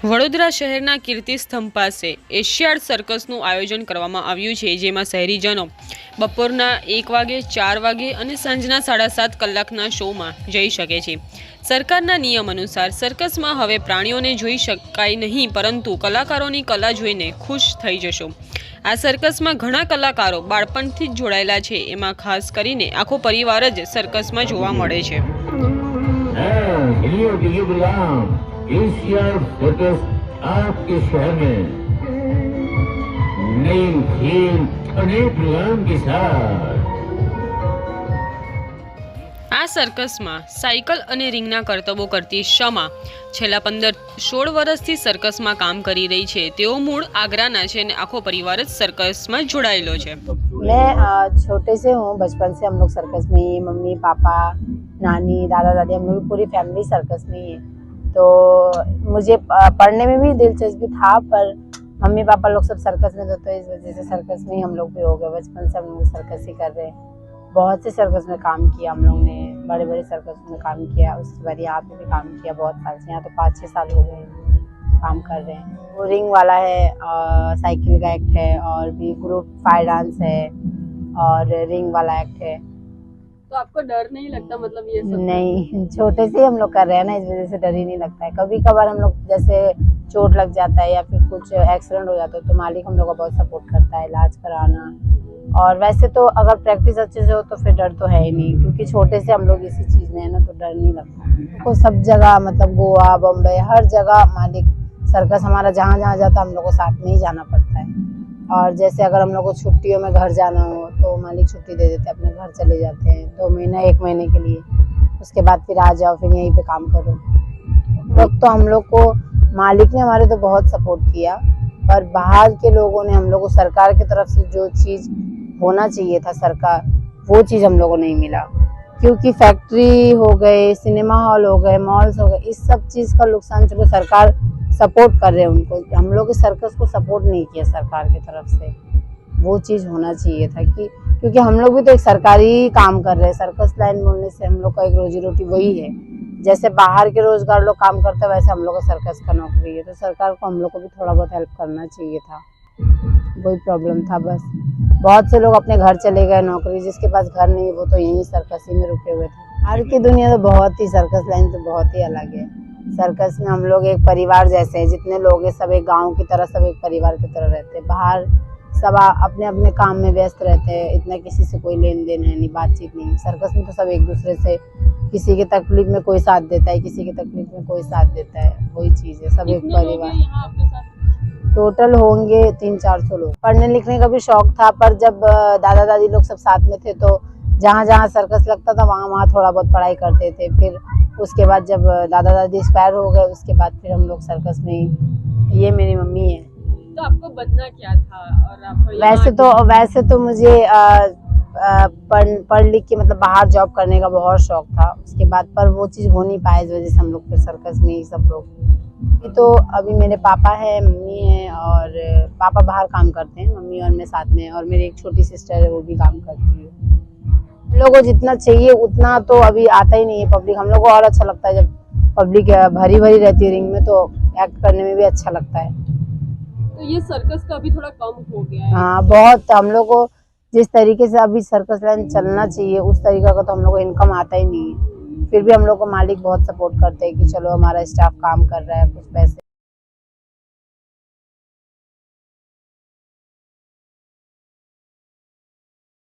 વડોદરા શહેરના કીર્તિસ્તંભ પાસે એશિયાડ સર્કસનું આયોજન કરવામાં આવ્યું છે, જેમાં શહેરીજનો બપોરના 1 વાગે, 4 વાગે અને સાંજના 7:30 કલાકના શોમાં જઈ શકે છે। સરકારના નિયમ અનુસાર સર્કસમાં હવે પ્રાણીઓને જોઈ શકાય નહીં, પરંતુ કલાકારોની કલા જોઈને ખુશ થઈ જશો। આ સર્કસમાં ઘણા કલાકારો બાળપણથી જ જોડાયેલા છે। એમાં ખાસ કરીને આખો પરિવાર જ સર્કસમાં જોવા મળે છે। एशियाड सर्कस आपके शहर में नई खेल अनेक प्रोग्राम के साथ। आ सर्कस में साइकल अने रिंगना करतबो करती शमा छेल्ला 15-16 वर्षथी सर्कस में काम करी रही है। तेओ मूळ आगराना छे ने आखो परिवार ज सर्कस में जोड़ायेलो छे। मैं छोटे से हूँ, बचपन से हम लोग सर्कस में ही, मम्मी पापा नानी दादा दादी हम लोग पूरी फैमिली सर्कस में ही है। तो मुझे पढ़ने में भी दिलचस्पी था, पर मम्मी पापा लोग सब सर्कस में थे, तो इस वजह से सर्कस में ही हम लोग भी हो गए। बचपन से हम लोग सर्कस ही कर रहे हैं। बहुत से सर्कस में काम किया हम लोग ने, बड़े बड़े सर्कस में काम किया। उसके बाद यहाँ पे भी काम किया बहुत साल से। यहाँ तो 5-6 साल हो गए काम कर रहे हैं। वो रिंग वाला है, साइकिल का एक्ट है, और भी ग्रुप फायर डांस है, और रिंग वाला एक्ट है। तो आपको डर नहीं लगता, मतलब ये सब? नहीं, छोटे से हम लोग कर रहे हैं ना, इस वजह से डर ही नहीं लगता है। कभी कभार हम लोग जैसे चोट लग जाता है या फिर कुछ एक्सीडेंट हो जाता है, तो मालिक हम लोग का बहुत सपोर्ट करता है, इलाज कराना। और वैसे तो अगर प्रैक्टिस अच्छे से हो तो फिर डर तो है ही नहीं, क्योंकि छोटे से हम लोग इसी चीज़ में है ना, तो डर नहीं लगता। तो सब जगह मतलब गोवा, बम्बई, हर जगह मालिक सर्कस हमारा जहाँ जहाँ जाता है हम लोग को साथ में ही जाना पड़ता है। और जैसे अगर हम लोग को छुट्टियों में घर जाना हो तो मालिक छुट्टी दे देते हैं, अपने घर चले जाते हैं 2 महीना 1 महीने के लिए। उसके बाद फिर आ जाओ, फिर यहीं पे काम करो। तो हम लोग को मालिक ने हमारे तो बहुत सपोर्ट किया, पर बाहर के लोगों ने हम लोग को सरकार की तरफ से जो चीज़ होना चाहिए था, सरकार वो चीज़ हम लोग को नहीं मिला। क्योंकि फैक्ट्री हो गए, सिनेमा हॉल हो गए, मॉल्स हो गए, इस सब चीज़ का नुकसान चलो सरकार सपोर्ट कर रहे हैं उनको, हम लोग के सर्कस को सपोर्ट नहीं किया सरकार की तरफ से। वो चीज़ होना चाहिए था कि क्योंकि हम लोग भी तो एक सरकारी काम कर रहे हैं। सर्कस लाइन बोलने से हम लोग का एक रोजी रोटी वही है। जैसे बाहर के रोजगार लोग काम करते हैं, वैसे हम लोग का सर्कस का नौकरी है। तो सरकार को हम लोग को भी थोड़ा बहुत हेल्प करना चाहिए था। वही प्रॉब्लम था बस। बहुत से लोग अपने घर चले गए नौकरी, जिसके पास घर नहीं वो तो यहीं सर्कस ही में रुके हुए थे। बाहर की दुनिया तो बहुत ही, सर्कस लाइन तो बहुत ही अलग है। सर्कस में हम लोग एक परिवार जैसे हैं, जितने लोग हैं सब एक गांव की तरह, सब एक परिवार की तरह रहते हैं। बाहर सब अपने अपने काम में व्यस्त रहते हैं, इतना किसी से कोई लेन देन है नहीं, बातचीत नहीं। सर्कस में तो सब एक दूसरे से, किसी की तकलीफ में कोई साथ देता है, किसी की तकलीफ में कोई साथ देता है, वही चीज़ है। सब एक परिवार। टोटल होंगे 300-400 लोग। पढ़ने लिखने का भी शौक था, पर जब दादा दादी लोग सब साथ में थे तो जहाँ जहाँ सर्कस लगता था वहाँ वहाँ थोड़ा बहुत पढ़ाई करते थे। फिर उसके बाद जब दादा दादी एक्सपायर हो गए, उसके बाद फिर हम लोग सर्कस में ही। ये मेरी मम्मी है। तो आपको बनना क्या था? और आप वैसे तो मुझे पढ़ लिख के मतलब बाहर जॉब करने का बहुत शौक था। उसके बाद पर वो चीज़ हो नहीं पाया, इस वजह से हम लोग फिर सर्कस में ही सब लोग। तो अभी मेरे पापा है, मम्मी है, और पापा बाहर काम करते हैं, मम्मी और मैं साथ में, और मेरी एक छोटी सिस्टर है, वो भी काम करती है। हम लोग को जितना चाहिए उतना तो अभी आता ही नहीं है पब्लिक। हम लोग को और अच्छा लगता है जब पब्लिक भरी भरी रहती है रिंग में, तो एक्ट करने में भी अच्छा लगता है। तो ये सर्कस का अभी थोड़ा कम हो गया है। हाँ, बहुत। हम लोग को जिस तरीके से अभी सर्कस लाइन चलना चाहिए उस तरीके का तो हम लोग को इनकम आता ही नहीं है। फिर भी हम लोग को मालिक बहुत सपोर्ट करते हैं कि चलो हमारा स्टाफ काम कर रहा है, कुछ पैसे